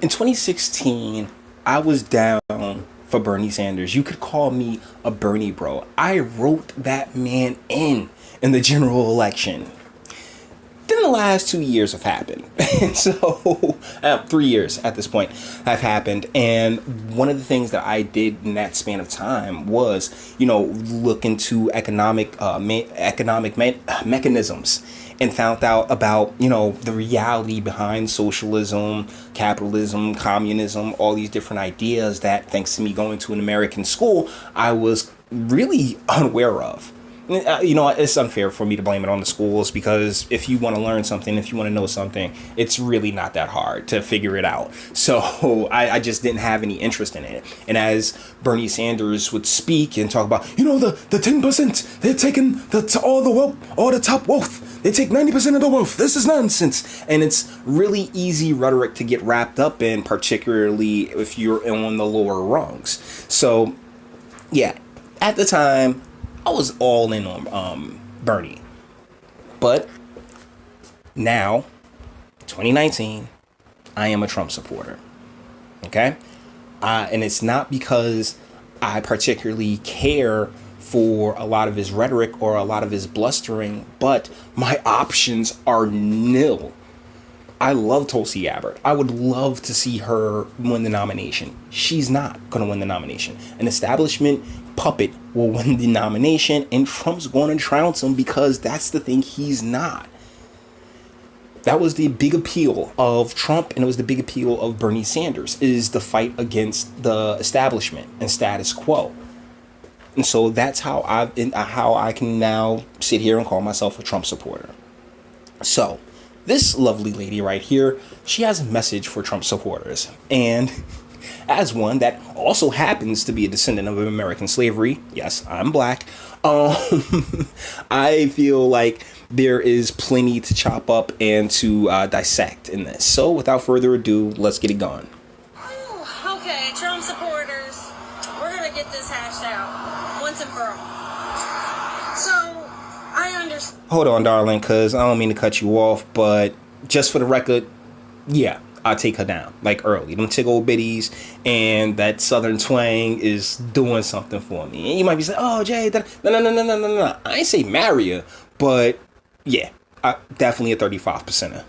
In 2016, I was down for Bernie Sanders. You could call me a Bernie bro. I wrote that man in the general election. Then the last 2 years have happened. So 3 years at this point have happened. And one of the things that I did in that span of time was, look into economic mechanisms, and found out about, the reality behind socialism, capitalism, communism, all these different ideas that, thanks to me going to an American school, I was really unaware of. It's unfair for me to blame it on the schools, because if you want to learn something, if you want to know something, it's really not that hard to figure it out. So I just didn't have any interest in it. And as Bernie Sanders would speak and talk about, the 10%, they're taking all the wealth, all the top wealth. They take 90% of the wealth. This is nonsense. And it's really easy rhetoric to get wrapped up in, particularly if you're on the lower rungs. So, yeah, at the time, I was all in on Bernie. But now, 2019, I am a Trump supporter. Okay? And it's not because I particularly care for a lot of his rhetoric or a lot of his blustering, but my options are nil. I love Tulsi Gabbard. I would love to see her win the nomination. She's not going to win the nomination. An establishment puppet will win the nomination, and Trump's going to trounce him, because that's the thing he's not. That was the big appeal of Trump, and it was the big appeal of Bernie Sanders, is the fight against the establishment and status quo. And so that's how I can now sit here and call myself a Trump supporter. So this lovely lady right here, she has a message for Trump supporters. And as one that also happens to be a descendant of American slavery, yes, I'm black, I feel like there is plenty to chop up and to dissect in this. So without further ado, let's get it going. Okay, Trump supporters, we're going to get this hashed out once and for all. So, I understand. Hold on, darling, because I don't mean to cut you off, but just for the record, yeah, I'll take her down, like early. Them tick old bitties and that southern twang is doing something for me. And you might be saying, oh, Jay, no. I ain't say marry her, but yeah, definitely a 35%er.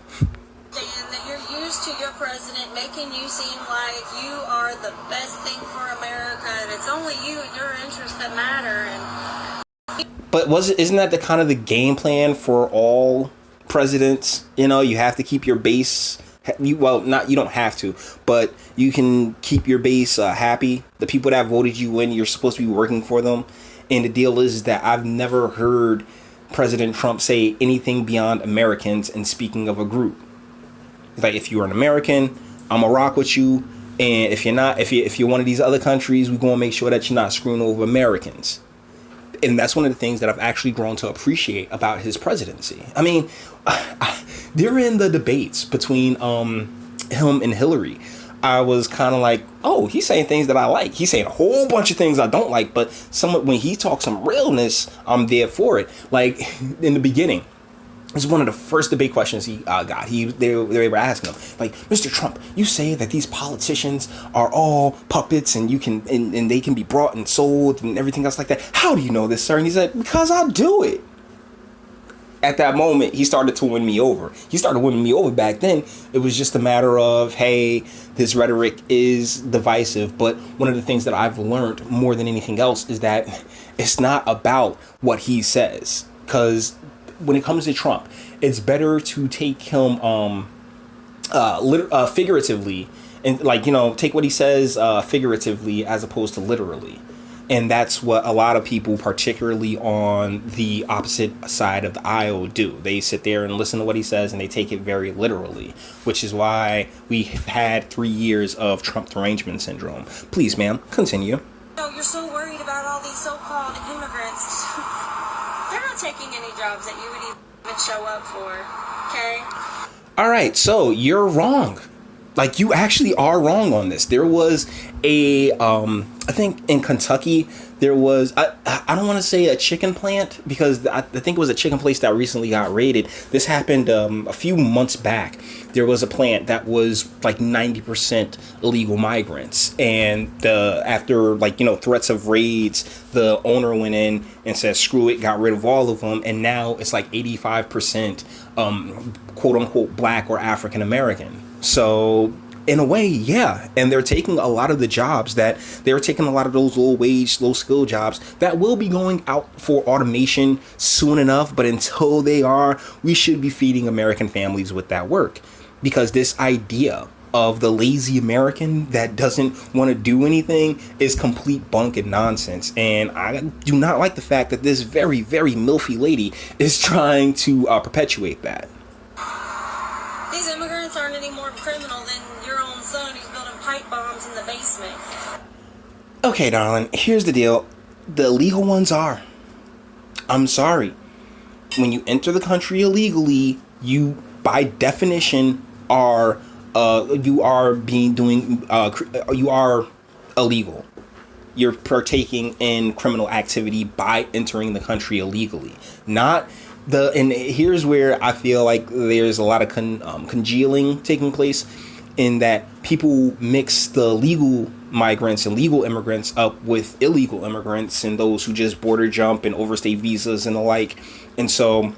That you're used to your president making you seem like you are the best thing for America, and it's only you and your interests that matter. But isn't that the kind of the game plan for all presidents? You have to keep your base. You don't have to, but you can keep your base happy. The people that voted you in, you're supposed to be working for them. And the deal is that I've never heard President Trump say anything beyond Americans and speaking of a group. Like, if you're an American, I'm gonna rock with you. And if you're not, if you're one of these other countries, we're gonna make sure that you're not screwing over Americans. And that's one of the things that I've actually grown to appreciate about his presidency. I mean, during the debates between him and Hillary, I was kind of like, oh, he's saying things that I like. He's saying a whole bunch of things I don't like, but when he talks some realness, I'm there for it. Like, in the beginning, this is one of the first debate questions he got. They were asking him, like, Mr. Trump, you say that these politicians are all puppets and they can be brought and sold and everything else like that. How do you know this, sir? And he said, because I do it. At that moment, he started to win me over. He started winning me over back then. It was just a matter of, hey, this rhetoric is divisive. But one of the things that I've learned more than anything else is that it's not about what he says. Because when it comes to Trump, it's better to take him figuratively and, take what he says figuratively as opposed to literally. And that's what a lot of people, particularly on the opposite side of the aisle, do. They sit there and listen to what he says and they take it very literally, which is why we had 3 years of Trump derangement syndrome. Please, ma'am, continue. You're so worried about all these so-called immigrants. They're not taking any jobs that you would even show up for, okay? All right, so you're wrong. Like, you actually are wrong on this. There was I think in Kentucky, there was I don't want to say a chicken plant, because I think it was a chicken place that recently got raided. This happened a few months back. There was a plant that was like 90% illegal migrants, and after threats of raids, the owner went in and said screw it, got rid of all of them, and now it's like 85% quote unquote black or African American. So in a way, yeah. And they're taking a lot of the jobs they're taking a lot of those low wage, low skill jobs that will be going out for automation soon enough. But until they are, we should be feeding American families with that work, because this idea of the lazy American that doesn't want to do anything is complete bunk and nonsense. And I do not like the fact that this very, very milfy lady is trying to perpetuate that. These immigrants aren't any more criminal than your own son who's building pipe bombs in the basement. Okay, darling, here's the deal. The illegal ones are. I'm sorry. When you enter the country illegally, you, by definition, are you are illegal. You're partaking in criminal activity by entering the country illegally. And here's where I feel like there's a lot of congealing taking place, in that people mix the legal migrants and legal immigrants up with illegal immigrants and those who just border jump and overstay visas and the like. And so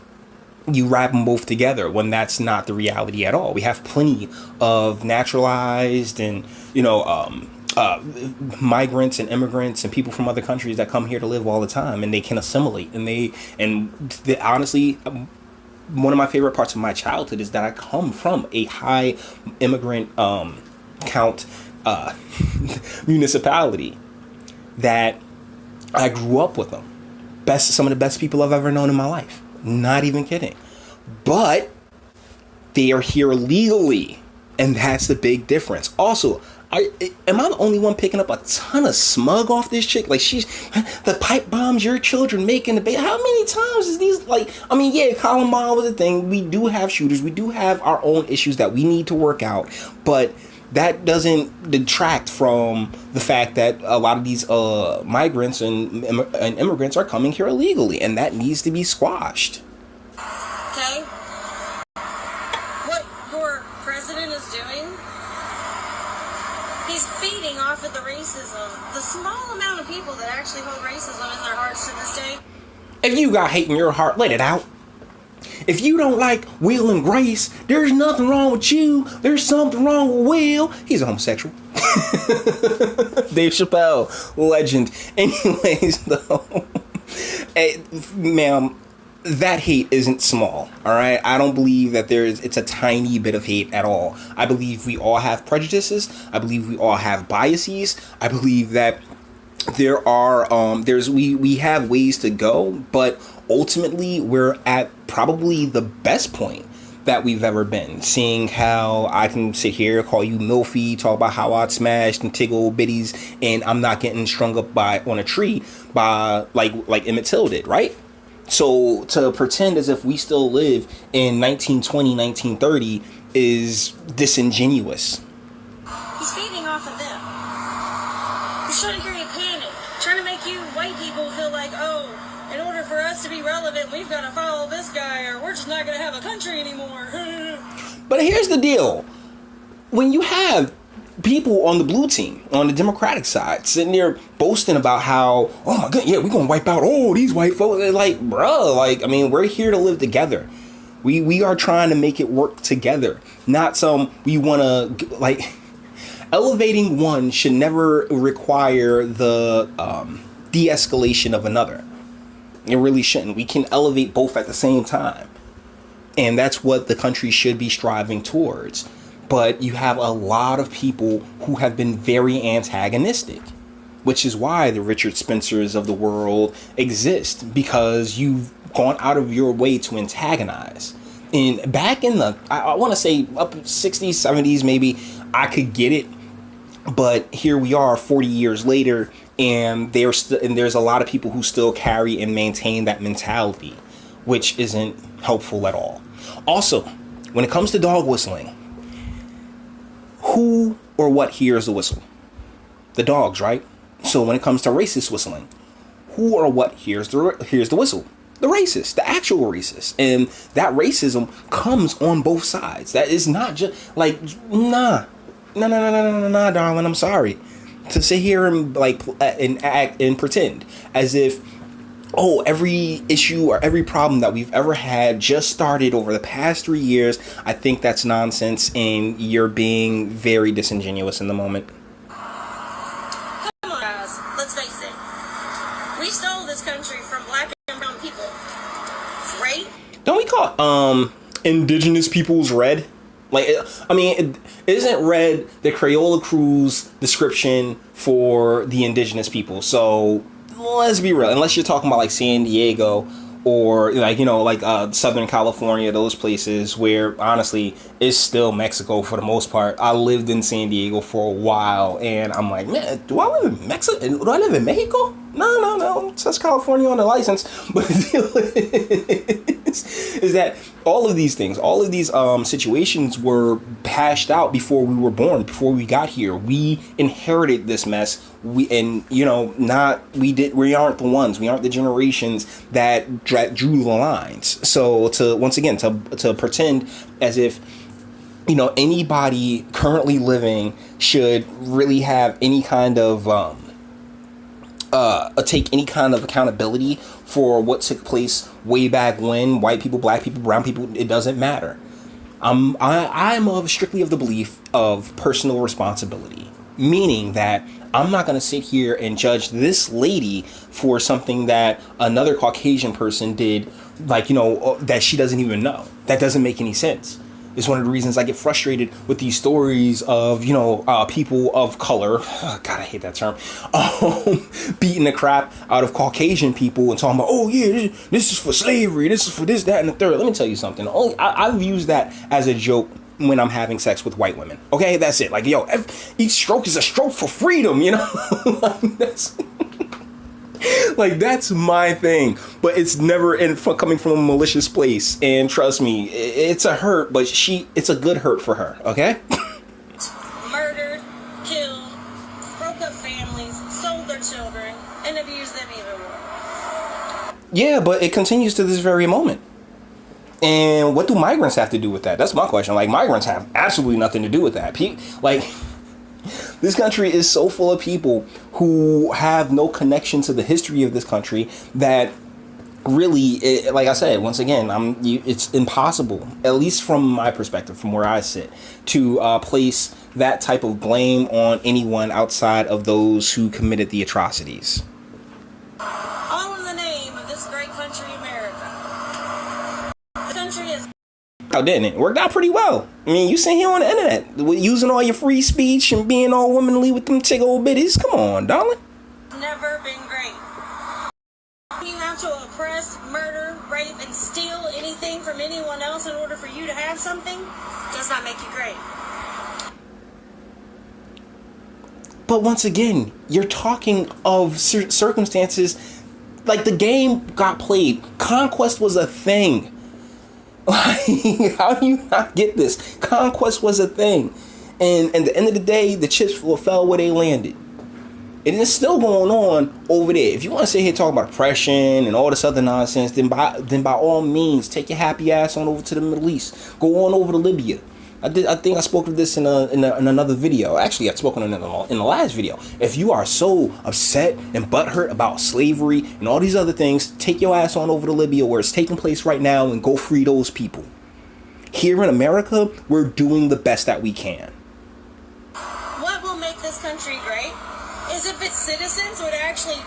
you wrap them both together when that's not the reality at all. We have plenty of naturalized and, migrants and immigrants and people from other countries that come here to live all the time, and they can assimilate. And honestly, one of my favorite parts of my childhood is that I come from a high immigrant count municipality, that I grew up with them. Some of the best people I've ever known in my life. Not even kidding. But they are here legally, and that's the big difference. Also, am I the only one picking up a ton of smug off this chick? Like, she's the pipe bombs your children make in the bay. How many times is these, yeah, Columbine was a thing. We do have shooters. We do have our own issues that we need to work out. But that doesn't detract from the fact that a lot of these migrants and immigrants are coming here illegally, and that needs to be squashed. Okay? What your president is doing, he's feeding off of the racism. The small amount of people that actually hold racism in their hearts to this day. If you got hate in your heart, let it out. If you don't like Will and Grace, there's nothing wrong with you. There's something wrong with Will. He's a homosexual. Dave Chappelle, legend. Anyways, though, hey, ma'am, that hate isn't small, all right? I don't believe that it's a tiny bit of hate at all. I believe we all have prejudices. I believe we all have biases. I believe that there are we have ways to go, but ultimately we're at probably the best point that we've ever been, seeing how I can sit here, call you Milfy, talk about how I'd smashed and tickle bitties, and I'm not getting strung up on a tree by like Emmett Till did, right? So to pretend as if we still live in 1920, 1930 is disingenuous. He's feeding off of them. He's trying to create panic, trying to make you white people feel like, oh, in order for us to be relevant, we've got to follow this guy, or we're just not going to have a country anymore. But here's the deal. When you have people on the blue team, on the Democratic side, sitting there boasting about how, oh my God, yeah, we're going to wipe out all these white folks. They're like, bruh, we're here to live together. We are trying to make it work together. Not we want to, elevating one should never require the de-escalation of another. It really shouldn't. We can elevate both at the same time. And that's what the country should be striving towards. But you have a lot of people who have been very antagonistic, which is why the Richard Spencers of the world exist, because you've gone out of your way to antagonize. And back in the, I want to say up 60s, 70s, maybe, I could get it. But here we are 40 years later, and there's a lot of people who still carry and maintain that mentality, which isn't helpful at all. Also, when it comes to dog whistling, who or what hears the whistle? The dogs, right? So when it comes to racist whistling, who or what hears the whistle? The racist, the actual racist. And that racism comes on both sides. That is not just like, nah, darling, I'm sorry. To sit here and like and act and pretend as if, oh, every issue or every problem that we've ever had just started over the past 3 years, I think that's nonsense, and you're being very disingenuous in the moment. Come on, guys. Let's face it. We stole this country from black and brown people. Right? Don't we call indigenous peoples red? Like, I mean, isn't red the Crayola Cruz description for the indigenous people? So let's be real. Unless you're talking about like San Diego or like, you know, like Southern California, those places where honestly it's still Mexico for the most part. I lived in San Diego for a while and I'm like, man, do I live in Mexico? Do I live in Mexico? No. It says California on the license. But the deal is that all of these things, all of these situations were hashed out before we were born, before we got here. We inherited this mess. We aren't the ones. We aren't the generations that drew the lines. So to pretend as if, you know, anybody currently living should really have any kind of take any kind of accountability for what took place way back when, white people, black people, brown people, it doesn't matter. I'm strictly of the belief of personal responsibility, meaning that I'm not going to sit here and judge this lady for something that another Caucasian person did, like, you know, that she doesn't even know. That doesn't make any sense. It's one of the reasons I get frustrated with these stories of, you know, people of color. Oh, God, I hate that term. Beating the crap out of Caucasian people and talking about, oh, yeah, this is for slavery. This is for this, that, and the third. Let me tell you something. I've used that as a joke when I'm having sex with white women. Okay, that's it. Like, yo, each stroke is a stroke for freedom, you know? Like, that's my thing, but it's never coming from a malicious place. And trust me, it's a hurt, but it's a good hurt for her. Okay. Murdered, killed, broke up families, sold their children, and abused them even more. Yeah, but it continues to this very moment. And what do migrants have to do with that? That's my question. Like, migrants have absolutely nothing to do with that. This country is so full of people who have no connection to the history of this country that really, like I said, once again, it's impossible, at least from my perspective, from where I sit, to place that type of blame on anyone outside of those who committed the atrocities. All in the name of this great country, America. The country is... Oh, didn't it? Worked out pretty well. I mean, you sit here on the internet using all your free speech and being all womanly with them tick old bitties. Come on, darling. Never been great. You have to oppress, murder, rape, and steal anything from anyone else in order for you to have something does not make you great. But once again, you're talking of circumstances like the game got played. Conquest was a thing. Like, how do you not get this? Conquest was a thing. And at the end of the day, the chips fell where they landed. And it's still going on over there. If you want to sit here talking about oppression and all this other nonsense, then by all means, take your happy ass on over to the Middle East. Go on over to Libya. I think I spoke of this in another video. Actually, I've spoken in the last video. If you are so upset and butthurt about slavery and all these other things, take your ass on over to Libya where it's taking place right now and go free those people. Here in America, we're doing the best that we can. What will make this country great is if its citizens would actually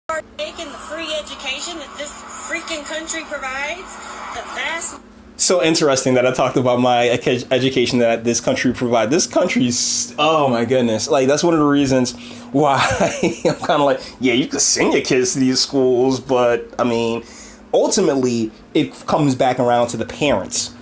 partake in the free education that this freaking country provides. The vast... So interesting that I talked about my education that this country provides. This country's, oh my goodness. Like, that's one of the reasons why I'm kind of like, yeah, you can send your kids to these schools, but I mean, ultimately it comes back around to the parents.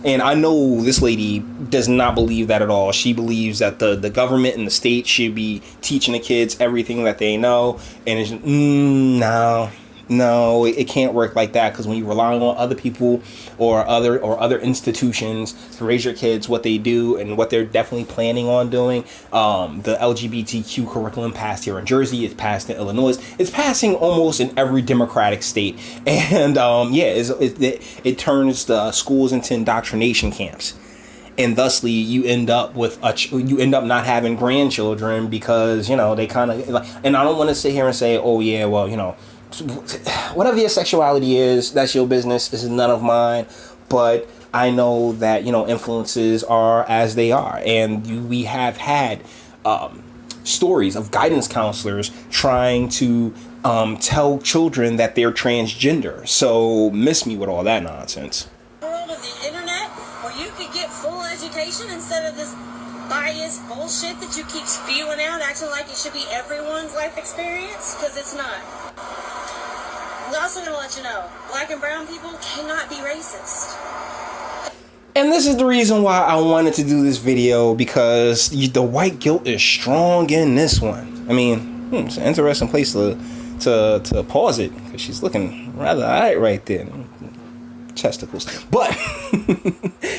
And I know this lady does not believe that at all. She believes that the government and the state should be teaching the kids everything that they know. And it's, no, No, it can't work like that, because when you rely on other people or other institutions to raise your kids, what they do and what they're definitely planning on doing, the LGBTQ curriculum passed here in Jersey, it's passed in Illinois, it's passing almost in every Democratic state, and it turns the schools into indoctrination camps. And thusly, you end up not having grandchildren, because they kind of like. And I don't want to sit here and say, oh yeah, well, whatever your sexuality is, that's your business. This is none of mine. But I know that influences are as they are, and we have had stories of guidance counselors trying to tell children that they're transgender. So miss me with all that nonsense. World of the internet, where you could get full education instead of this biased bullshit that you keep spewing out, acting like it should be everyone's life experience, because it's not. I'm also going to let you know, black and brown people cannot be racist. And this is the reason why I wanted to do this video, because the white guilt is strong in this one. I mean, it's an interesting place to pause it, because she's looking rather alright right there. Testicles. But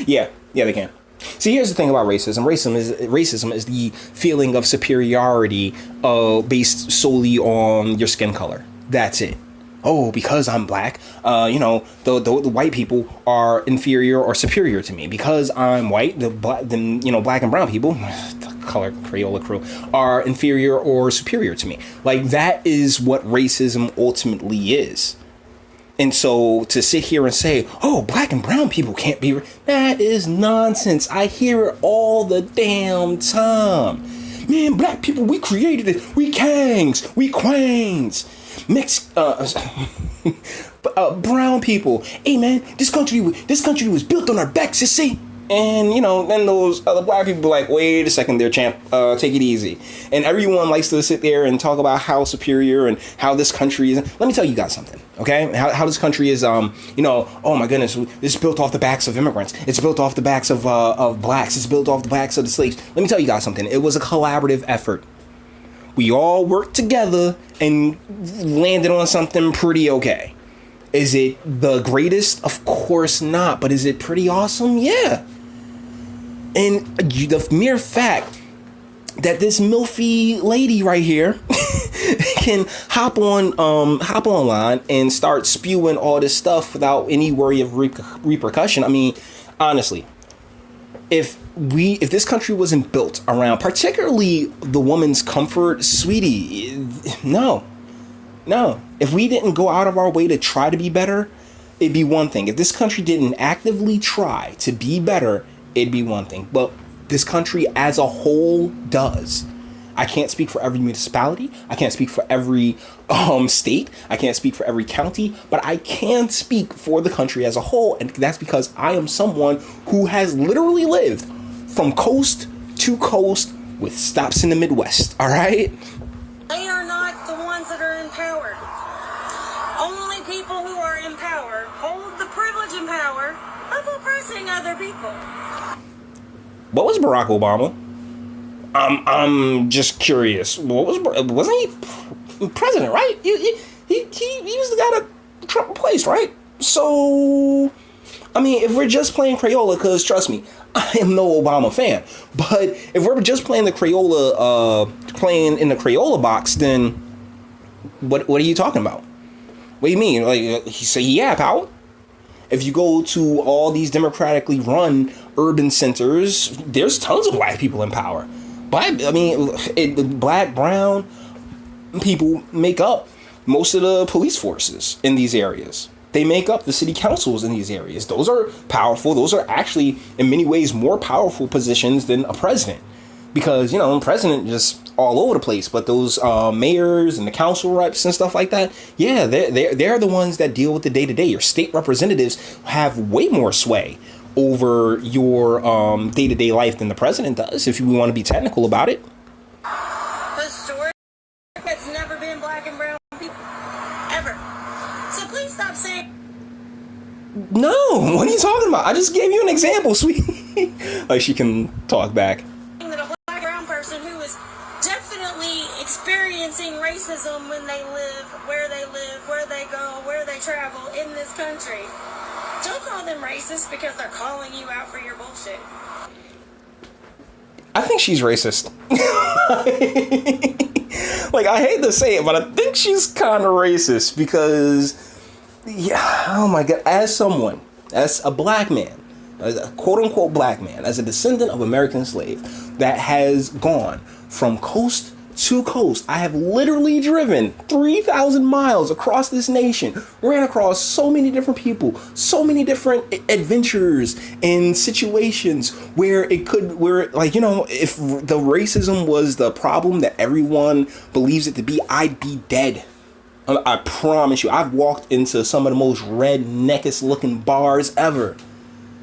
yeah, they can. See, here's the thing about racism. Racism is the feeling of superiority based solely on your skin color. That's it. Oh, because I'm black, the white people are inferior or superior to me. Because I'm white, black and brown people, the color Crayola crew, are inferior or superior to me. Like, that is what racism ultimately is. And so to sit here and say, oh, black and brown people can't be, that is nonsense. I hear it all the damn time. Man, black people, we created it. We kangs, we queens. Mixed brown people. Hey man, this country was built on our backs, you see. And then those other black people be like, wait a second there, champ, take it easy. And everyone likes to sit there and talk about how superior and how this country is. Let me tell you guys something, okay? How this country is, oh my goodness, it's built off the backs of immigrants. It's built off the backs of blacks. It's built off the backs of the slaves. Let me tell you guys something. It was a collaborative effort. We all worked together and landed on something pretty okay. Is it the greatest? Of course not. But is it pretty awesome? Yeah. And the mere fact that this milfy lady right here can hop online and start spewing all this stuff without any worry of repercussion. I mean, honestly, if this country wasn't built around particularly the woman's comfort, sweetie, no. If we didn't go out of our way to try to be better, it'd be one thing. If this country didn't actively try to be better, it'd be one thing. But this country as a whole does. I can't speak for every municipality. I can't speak for every state. I can't speak for every county. But I can speak for the country as a whole. And that's because I am someone who has literally lived from coast to coast with stops in the Midwest. All right? They are not the ones that are in power. Only people who are in power hold the privilege and power of oppressing other people. What was Barack Obama? I'm just curious. Wasn't he president, right? He was the guy that Trump replaced, right? So, I mean, if we're just playing Crayola, because trust me, I am no Obama fan. But if we're just playing the Crayola, playing in the Crayola box, then what are you talking about? What do you mean? Like, he said he had power? If you go to all these democratically run urban centers, there's tons of black people in power. Black, black, brown people make up most of the police forces in these areas. They make up the city councils in these areas. Those are powerful. Those are actually, in many ways, more powerful positions than a president. Because, a president just all over the place. But those mayors and the council reps and stuff like that, yeah, they're the ones that deal with the day-to-day. Your state representatives have way more sway over your day-to-day life than the president does, if you want to be technical about it. Historic, it's never been black and brown people. Ever. So please stop saying... No, what are you talking about? I just gave you an example, sweet. Like, she can talk back. That a black brown person who is definitely experiencing experiencing racism when they live, where they go, where they travel in this country. Don't call them racist because they're calling you out for your bullshit. I think she's racist. Like, I hate to say it, but I think she's kind of racist because, yeah, oh my God, as a black man, a quote unquote black man, as a descendant of American slave that has gone from coast to coast, I have literally driven 3,000 miles across this nation, ran across so many different people, so many different adventures and situations where like, you know, if the racism was the problem that everyone believes it to be, I'd be dead. I promise you. I've walked into some of the most redneckest looking bars ever,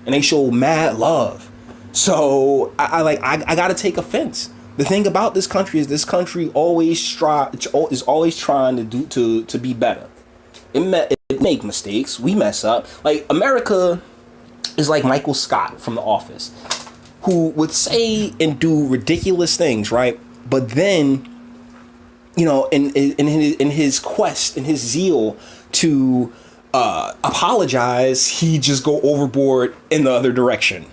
and they show mad love. So I gotta take offense. The thing about this country is this country is always trying to be better. It make mistakes. We mess up. Like, America is like Michael Scott from The Office, who would say and do ridiculous things, right? But then, you know, in his quest, in his zeal to apologize, he just go overboard in the other direction.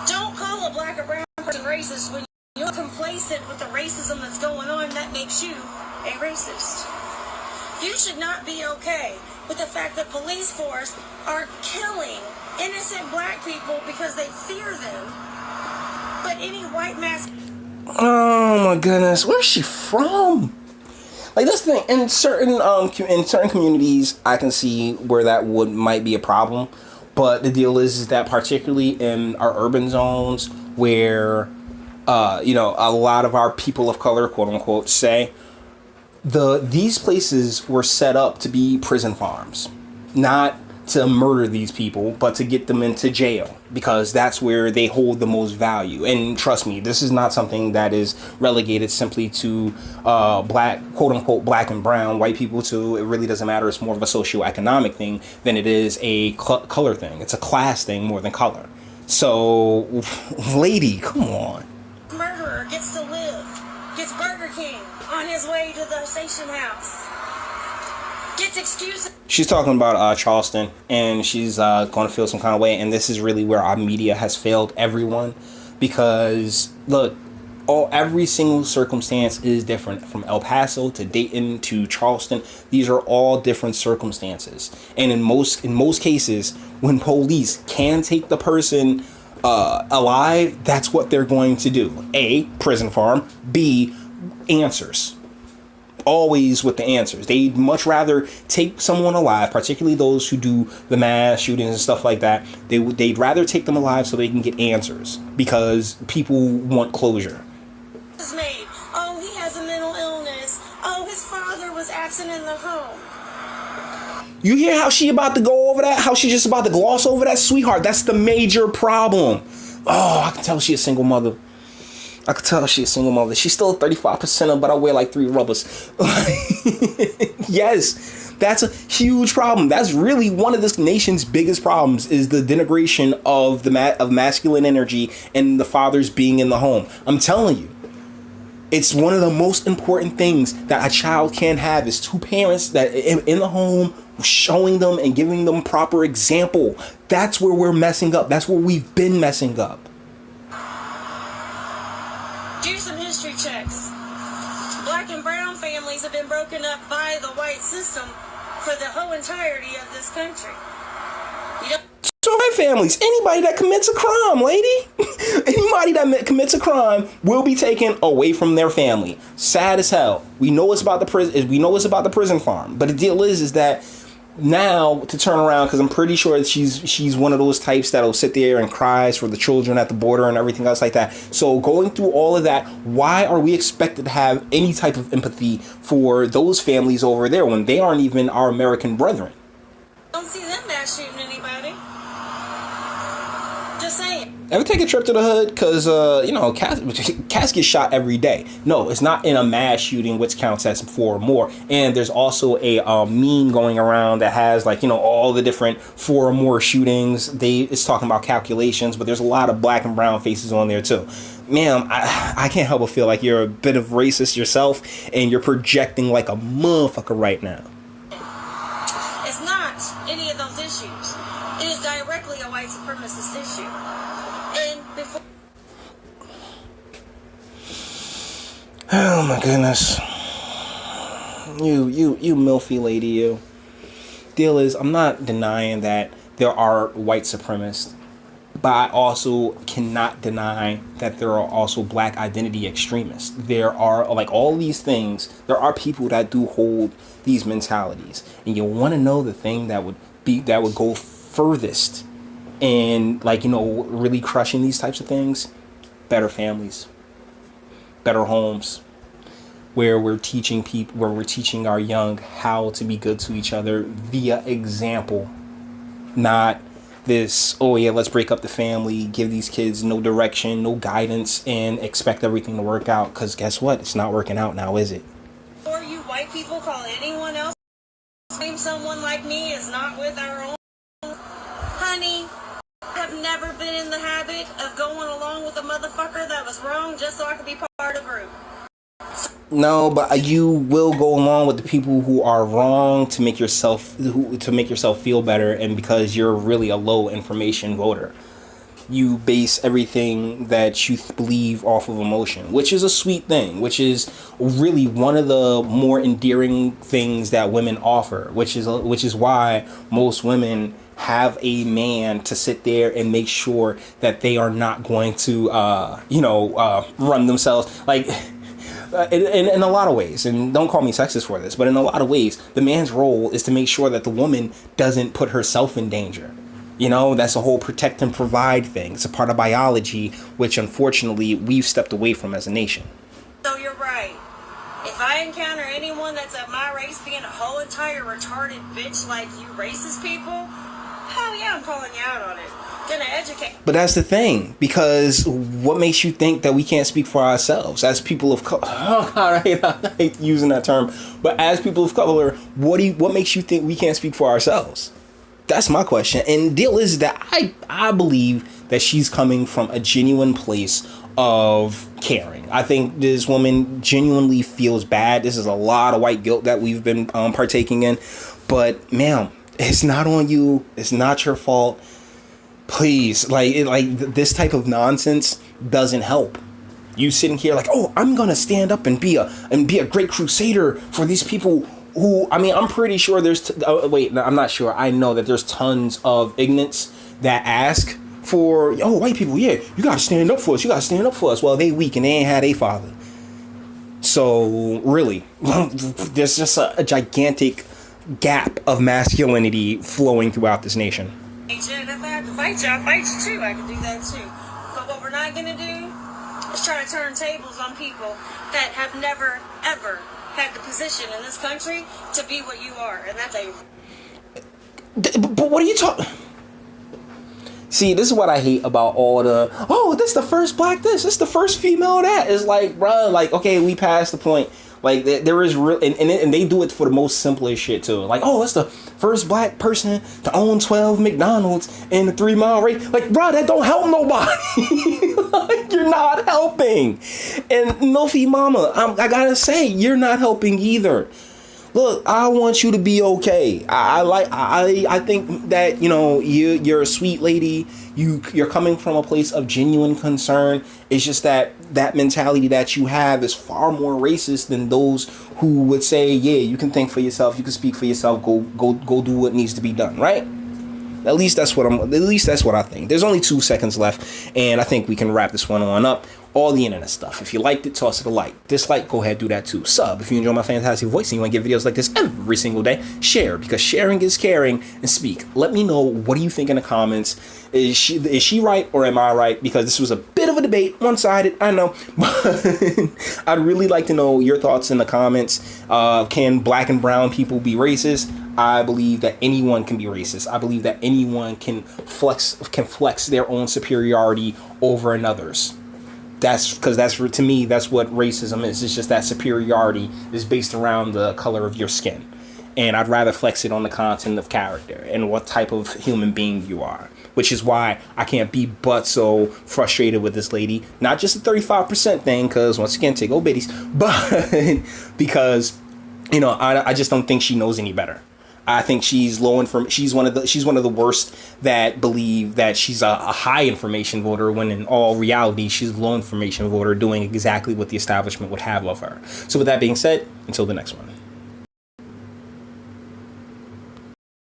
Don't call a black or brown person racist when you're complacent with the racism that's going on. That makes you a racist. You should not be okay with the fact that police force are killing innocent black people because they fear them. But any white mask... Oh my goodness, where's she from? Like, that's the thing. In certain communities, I can see where that might be a problem. But the deal is that particularly in our urban zones where you know, a lot of our people of color, quote unquote, say these places were set up to be prison farms, not to murder these people, but to get them into jail, because that's where they hold the most value. And trust me, this is not something that is relegated simply to black, quote unquote, black and brown, white people too. It really doesn't matter. It's more of a socioeconomic thing than it is a color thing. It's a class thing more than color. So, lady, come on. Murderer gets to live, gets Burger King on his way to the station house, gets excuses. She's talking about Charleston, and she's going to feel some kind of way, and this is really where our media has failed everyone, because look, every single circumstance is different, from El Paso to Dayton to Charleston. These are all different circumstances, and in most cases, when police can take the person alive, that's what they're going to do. A, prison farm. B, answers. Always with the answers. They'd much rather take someone alive, particularly those who do the mass shootings and stuff like that. They'd rather take them alive so they can get answers, because people want closure. Made. Oh, he has a mental illness. Oh, his father was absent in the home. You hear how she about to go over that? How she just about to gloss over that? Sweetheart, that's the major problem. Oh, I can tell she's a single mother. She's still 35%, but I wear like 3 rubbers. Yes, that's a huge problem. That's really one of this nation's biggest problems, is the denigration of of masculine energy and the fathers being in the home. I'm telling you, it's one of the most important things that a child can have, is 2 parents that in the home, showing them and giving them proper example. That's where we're messing up. That's where we've been messing up. Do some history checks. Black and brown families have been broken up by the white system for the whole entirety of this country. So white families, anybody that commits a crime, lady, anybody that commits a crime will be taken away from their family. Sad as hell. We know it's about the prison. We know it's about the prison farm. But the deal is that now to turn around, because I'm pretty sure that she's one of those types that'll sit there and cries for the children at the border and everything else like that. So going through all of that, why are we expected to have any type of empathy for those families over there when they aren't even our American brethren? Don't see them mass shooting anybody. Just saying. Ever take a trip to the hood? Because, cats get shot every day. No, it's not in a mass shooting, which counts as 4 or more. And there's also a meme going around that has, all the different 4 or more shootings. It's talking about calculations, but there's a lot of black and brown faces on there, too. Ma'am, I can't help but feel like you're a bit of racist yourself, and you're projecting like a motherfucker right now. It's not any of those issues. It is directly a white supremacist issue. And before... Oh my goodness. You milfy lady, you. Deal is, I'm not denying that there are white supremacists, but I also cannot deny that there are also black identity extremists. There are, all these things, there are people that do hold these mentalities. And you want to know the thing that would go furthest in, really crushing these types of things? Better families, better homes, where we're teaching our young how to be good to each other via example, not this, oh yeah, let's break up the family, give these kids no direction, no guidance, and expect everything to work out. Because guess what? It's not working out now, is it? Or you white people call anyone else, claim someone like me is not with our own. Honey, I have never been in the habit of going along with a motherfucker that was wrong just so I could be part of a group. No, but you will go along with the people who are wrong to make yourself feel better, and because you're really a low information voter. You base everything that you believe off of emotion, which is a sweet thing, which is really one of the more endearing things that women offer, which is why most women have a man to sit there and make sure that they are not going to run themselves in a lot of ways. And don't call me sexist for this, but in a lot of ways the man's role is to make sure that the woman doesn't put herself in danger. That's a whole protect and provide thing. It's a part of biology, which unfortunately we've stepped away from as a nation. So you're right. If I encounter anyone that's of my race being a whole entire retarded bitch like you racist people, hell yeah, I'm calling you out on it. Gonna educate. But that's the thing, because what makes you think that we can't speak for ourselves as people of color? Oh God, I hate using that term, but as people of color, what makes you think we can't speak for ourselves? That's my question. And the deal is that I believe that she's coming from a genuine place of caring. I think this woman genuinely feels bad. This is a lot of white guilt that we've been partaking in. But ma'am, it's not on you. It's not your fault. Please, this type of nonsense doesn't help. You sitting here oh, I'm gonna stand up and be a great crusader for these people who, I'm pretty sure there's I'm not sure. I know that there's tons of ignorance that ask for, white people, yeah, you gotta stand up for us. You gotta stand up for us. Well, they weak and they ain't had a father. So really, there's just a gigantic gap of masculinity flowing throughout this nation. If I have to fight you, I'll fight you too. I can do that too. But what we're not going to do is try to turn tables on people that have never, ever had the position in this country to be what you are. And that's But what are you talking... See, this is what I hate about all the, this is the first black this is the first female that. It's okay, we passed the point. There is real, and they do it for the most simplest shit too. That's the first black person to own 12 McDonald's in the 3 mile radius. That don't help nobody. You're not helping. And Milfy Mama, I gotta say, you're not helping either. Look, I want you to be okay. I think that you're a sweet lady. You're coming from a place of genuine concern. It's just that mentality that you have is far more racist than those who would say, yeah, you can think for yourself, you can speak for yourself, go do what needs to be done, right? At least that's what I think. There's only 2 seconds left, and I think we can wrap this one on up. All the internet stuff. If you liked it, toss it a like. Dislike, go ahead, do that too. Sub if you enjoy my fantastic voice and you want to get videos like this every single day. Share, because sharing is caring. And speak. Let me know, what do you think in the comments? Is she right or am I right? Because this was a bit of a debate, one-sided, I know. But I'd really like to know your thoughts in the comments. Can black and brown people be racist? I believe that anyone can be racist. I believe that anyone can flex their own superiority over another's. That's because to me, that's what racism is. It's just that superiority is based around the color of your skin. And I'd rather flex it on the content of character and what type of human being you are. Which is why I can't be but so frustrated with this lady. Not just the 35% thing, because once again, take old biddies. But because, I just don't think she knows any better. I think she's she's one of the worst that believe that she's a high information voter, when in all reality she's a low information voter doing exactly what the establishment would have of her. So with that being said, until the next one.